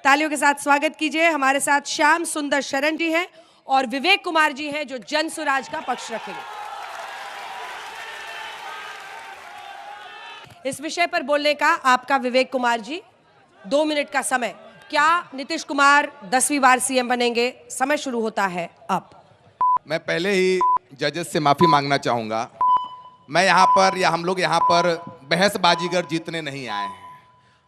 तालियों के साथ स्वागत कीजिए। हमारे साथ श्याम सुंदर शरण जी हैं और विवेक कुमार जी हैं जो जन स्वराज का पक्ष रखेंगे। इस विषय पर बोलने का आपका विवेक कुमार जी 2 मिनट का समय। क्या नीतीश कुमार 10वीं बार सीएम बनेंगे? समय शुरू होता है अब। मैं पहले ही जजेस से माफी मांगना चाहूंगा। मैं यहाँ पर या हम लोग यहाँ पर बहसबाजीगर जीतने नहीं आए हैं।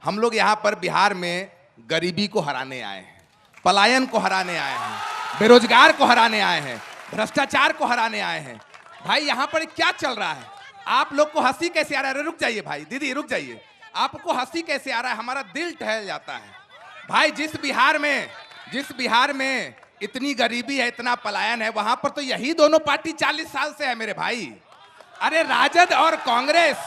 हम लोग यहाँ पर बिहार में गरीबी को हराने आए हैं, पलायन को हराने आए हैं, बेरोजगार को हराने आए हैं, भ्रष्टाचार को हराने आए हैं। भाई यहाँ पर क्या चल रहा है? आप लोग को हंसी कैसे आ रहा है? रुक जाइए भाई, दीदी रुक जाइए। आपको हंसी कैसे आ रहा है? हमारा दिल टहल जाता है भाई। जिस बिहार में इतनी गरीबी है, इतना पलायन है, वहां पर तो यही दोनों पार्टी 40 साल से है मेरे भाई। अरे राजद और कांग्रेस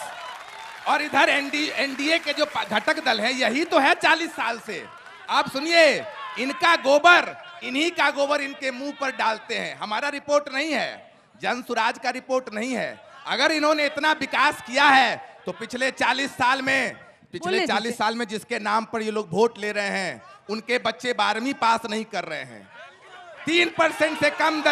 और इधर एनडीए के जो घटक दल है, यही तो है 40 साल से। आप सुनिए, इनका गोबर, इन्हीं का गोबर इनके मुंह पर डालते हैं। हमारा रिपोर्ट नहीं है, जन स्वराज का रिपोर्ट नहीं है। अगर इन्होंने इतना विकास किया है तो पिछले 40 साल में जिसके नाम पर ये लोग वोट ले रहे हैं, उनके बच्चे 12वीं पास नहीं कर रहे हैं। 3% से कम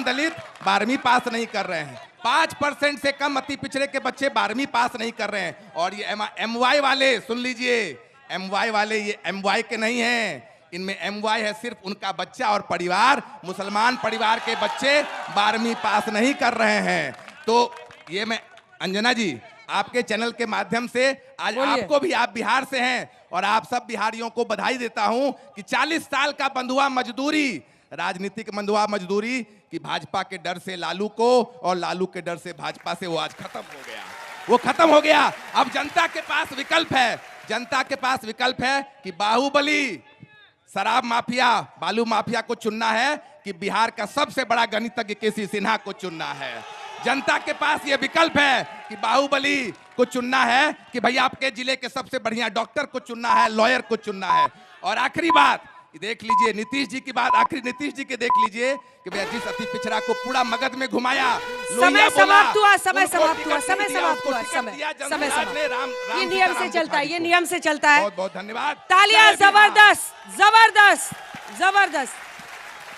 दलित 12वीं पास नहीं कर रहे हैं। 5% से कम अति पिछड़े के बच्चे 12वीं पास नहीं कर रहे हैं। और ये MY वाले, सुन लीजिए, MY वाले ये MY के नहीं हैं। इनमें MY है सिर्फ उनका बच्चा और परिवार। मुसलमान परिवार के बच्चे 12वीं पास नहीं कर रहे हैं। तो ये मैं अंजना जी आपके चैनल के माध्यम से आज आपको भी, आप बिहार से हैं और आप सब बिहारियों को बधाई देता हूं कि 40 साल का बंधुआ मजदूरी, राजनीतिक बंधुआ मजदूरी कि भाजपा के डर से लालू को और लालू के डर से भाजपा से, वो आज खत्म हो गया। अब जनता के पास विकल्प है कि बाहुबली शराब माफिया, बालू माफिया को चुनना है कि बिहार का सबसे बड़ा गणितज्ञ केसी सिन्हा को चुनना है। जनता के पास यह विकल्प है कि बाहुबली को चुनना है कि भैया आपके जिले के सबसे बढ़िया डॉक्टर को चुनना है, लॉयर को चुनना है। और आखिरी बात देख लीजिए, नीतीश जी की बात, आखिरी नीतीश जी के देख लीजिए कि भैया जिस अति पिछड़ा को पूरा मगध में घुमाया, समय समाप्त हुआ। ये नियम से चलता है। बहुत धन्यवाद। तालियां। जबरदस्त।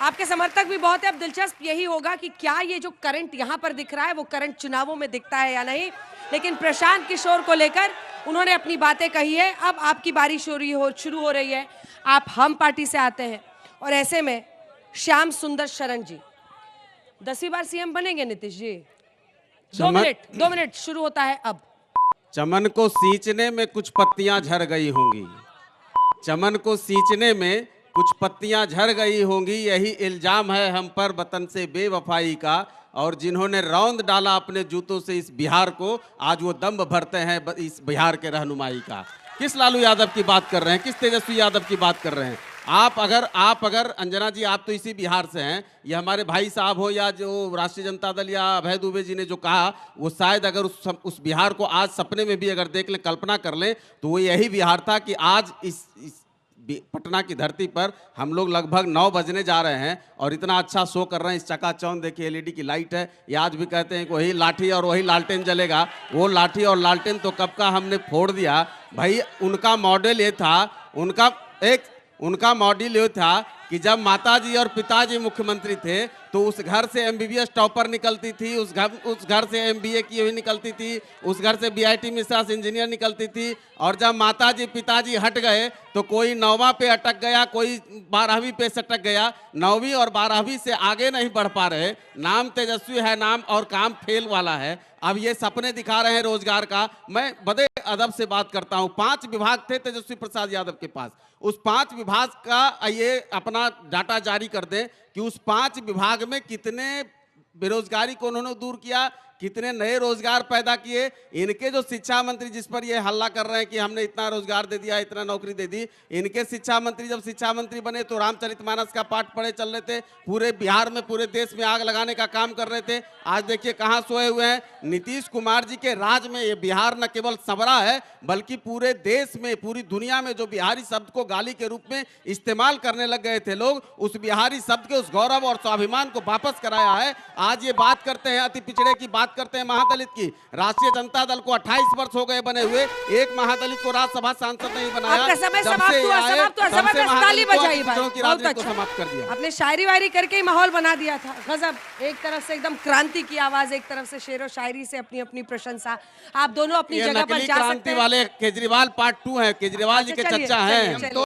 आपके समर्थक भी बहुत है। अब दिलचस्प यही होगा कि क्या ये जो करंट यहाँ पर दिख रहा है वो करंट चुनावों में दिखता है या नहीं। लेकिन प्रशांत किशोर को लेकर उन्होंने अपनी बातें कही है। अब आपकी बारी शुरू हो रही है। आप हम पार्टी से आते हैं और ऐसे में श्याम सुंदर शरण जी 10वीं बार सीएम बनेंगे नीतीश जी? 2 मिनट शुरू होता है अब। चमन को सींचने में कुछ पत्तियां झड़ गई होंगी, चमन को सींचने में कुछ पत्तियां झड़ गई होंगी, यही इल्जाम है हम पर वतन से बेवफाई का। और जिन्होंने रौंद डाला अपने जूतों से इस बिहार को, आज वो दम्भ भरते हैं इस बिहार के रहनुमाई का। किस लालू यादव की बात कर रहे हैं? किस तेजस्वी यादव की बात कर रहे हैं? आप अगर अंजना जी, आप तो इसी बिहार से हैं, ये हमारे भाई साहब हो या जो राष्ट्रीय जनता दल या अभय दुबे जी ने जो कहा, वो शायद अगर उस बिहार को आज सपने में भी अगर देख लें, कल्पना कर लें, तो वो यही बिहार था कि आज इस पटना की धरती पर हम लोग लगभग 9 बजने जा रहे हैं और इतना अच्छा शो कर रहे हैं। इस चकाचौंध देखिए, LED की लाइट है। ये आज भी कहते हैं कि वही लाठी और वही लालटेन जलेगा। वो लाठी और लालटेन तो कब का हमने फोड़ दिया भाई। उनका मॉडल ये था, उनका मॉडल ये था कि जब माताजी और पिताजी मुख्यमंत्री थे तो उस घर से MBBS टॉपर निकलती थी, उस घर से MBA की हुई निकलती थी, उस घर से BIT मिश्रा से इंजीनियर निकलती थी। और जब माताजी पिताजी हट गए तो कोई 9वां पे अटक गया, कोई 12वीं पे सटक गया। 9वीं और 12वीं से आगे नहीं बढ़ पा रहे। नाम तेजस्वी है, नाम और काम फेल वाला है। अब ये सपने दिखा रहे हैं रोजगार का। मैं बड़े अदब से बात करता हूँ। 5 विभाग थे तेजस्वी प्रसाद यादव के पास। उस 5 विभाग का ये अपना डाटा जारी कर दें कि उस 5 विभाग में कितने बेरोजगारी को उन्होंने दूर किया, कितने नए रोजगार पैदा किए। इनके जो शिक्षा मंत्री जिस पर ये हल्ला कर रहे हैं कि हमने इतना रोजगार दे दिया, इतना नौकरी दे दी, इनके शिक्षा मंत्री जब शिक्षा मंत्री बने तो रामचरितमानस का पाठ पढ़े चल रहे थे, पूरे बिहार में पूरे देश में आग लगाने का काम कर रहे थे। आज देखिए कहाँ सोए हुए हैं। नीतीश कुमार जी के राज में ये बिहार न केवल संवरा है बल्कि पूरे देश में, पूरी दुनिया में जो बिहारी शब्द को गाली के रूप में इस्तेमाल करने लग गए थे लोग, उस बिहारी शब्द के उस गौरव और स्वाभिमान को वापस कराया है। आज ये बात करते हैं, अति पिछड़े की बात बात करते हैं महादलित की। राष्ट्रीय जनता दल को 28 वर्ष हो गए बने हुए, एक महादलित को राज्यसभा सांसद नहीं बनाया। आपका समय जब समाप्त से हुआ, आए, समाप्त हुआ, तब से जबरदस्त ताली महादलित को बजाई भाई, पिछड़ों की बहुत राजनीति को अच्छा। समाप्त कर दिया। आपने शायरी वायरी करके ही माहौल बना दिया था, गजब। एक तरफ से एकदम क्रांति की आवाज, एक तरफ से शेरो शायरी से अपनी अपनी प्रशंसा। आप दोनों अपनी ये जगह पर नकली जा सकते क्रांति हैं। वाले केजरीवाल पार्ट 2 है, केजरीवाल जी के अच्छा, चलिए, चच्चा चलिए, हैं। चलिए।